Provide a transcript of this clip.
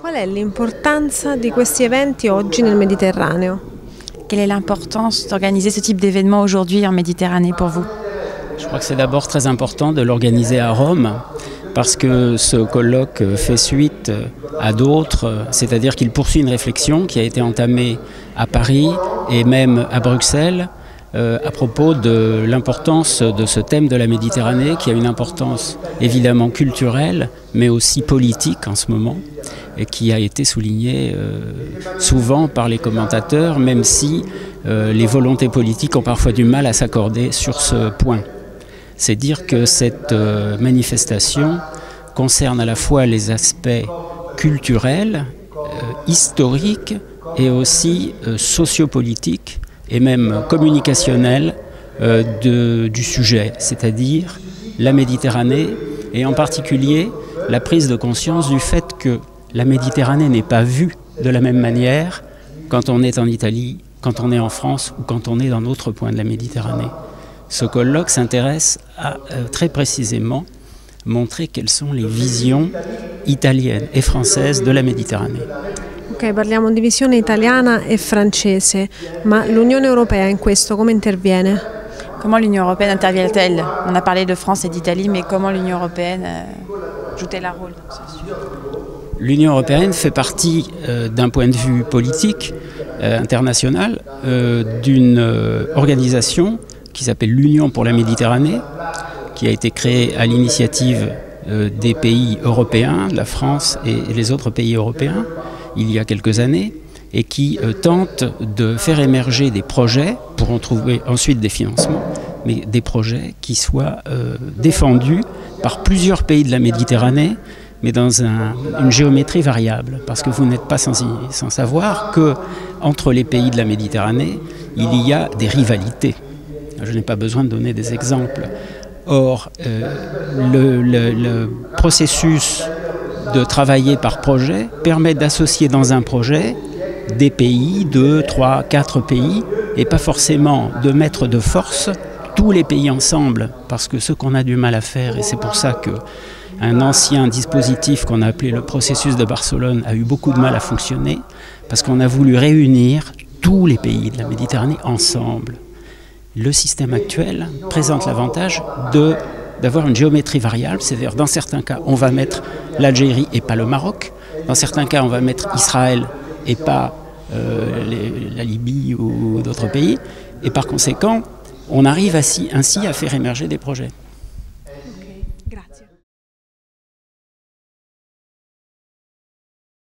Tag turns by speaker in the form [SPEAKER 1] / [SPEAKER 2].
[SPEAKER 1] Qual è l'importanza di questi eventi oggi nel Mediterraneo?
[SPEAKER 2] Quelle est l'importance d'organiser ce type d'événement aujourd'hui en Méditerranée pour vous?
[SPEAKER 3] Je crois que c'est d'abord très important de l'organiser à Rome parce que ce colloque fait suite à d'autres, c'est-à-dire qu'il poursuit une réflexion qui a été entamée à Paris et même à Bruxelles à propos de l'importance de ce thème de la Méditerranée qui a une importance évidemment culturelle mais aussi politique en ce moment et qui a été soulignée souvent par les commentateurs même si les volontés politiques ont parfois du mal à s'accorder sur ce point. C'est dire que cette manifestation concerne à la fois les aspects culturels, historiques et aussi sociopolitiques et même communicationnels du sujet, c'est-à-dire la Méditerranée et en particulier la prise de conscience du fait que la Méditerranée n'est pas vue de la même manière quand on est en Italie, quand on est en France ou quand on est dans d'autres points de la Méditerranée. Ce colloque s'intéresse à très précisément montrer quelles sont les visions italiennes et françaises de la Méditerranée.
[SPEAKER 1] Ok, parliamo di visione italiana e francese, ma l'Unione Europea in questo come interviene?
[SPEAKER 2] Comment l'Union européenne intervient-elle? On a parlé de France et d'Italie, mais comment l'Union européenne joue-t-elle un rôle dans ce sujet?
[SPEAKER 3] L'Union européenne fait partie, d'un point de vue politique international, d'une organisation qui s'appelle l'Union pour la Méditerranée, qui a été créée à l'initiative des pays européens, la France et les autres pays européens, il y a quelques années, et qui tente de faire émerger des projets, pour en trouver ensuite des financements, mais des projets qui soient défendus par plusieurs pays de la Méditerranée, mais dans une géométrie variable, parce que vous n'êtes pas sans savoir qu'entre les pays de la Méditerranée, il y a des rivalités. Je n'ai pas besoin de donner des exemples. Or, le processus de travailler par projet permet d'associer dans un projet des pays, 2, 3, 4 pays, et pas forcément de mettre de force tous les pays ensemble, parce que ce qu'on a du mal à faire, et c'est pour ça qu'un ancien dispositif qu'on a appelé le processus de Barcelone a eu beaucoup de mal à fonctionner, parce qu'on a voulu réunir tous les pays de la Méditerranée ensemble. Le système actuel présente l'avantage d'avoir une géométrie variable, c'est-à-dire dans certains cas on va mettre l'Algérie et pas le Maroc, dans certains cas on va mettre Israël et pas la Libye ou d'autres pays, et par conséquent on arrive ainsi à faire émerger des projets.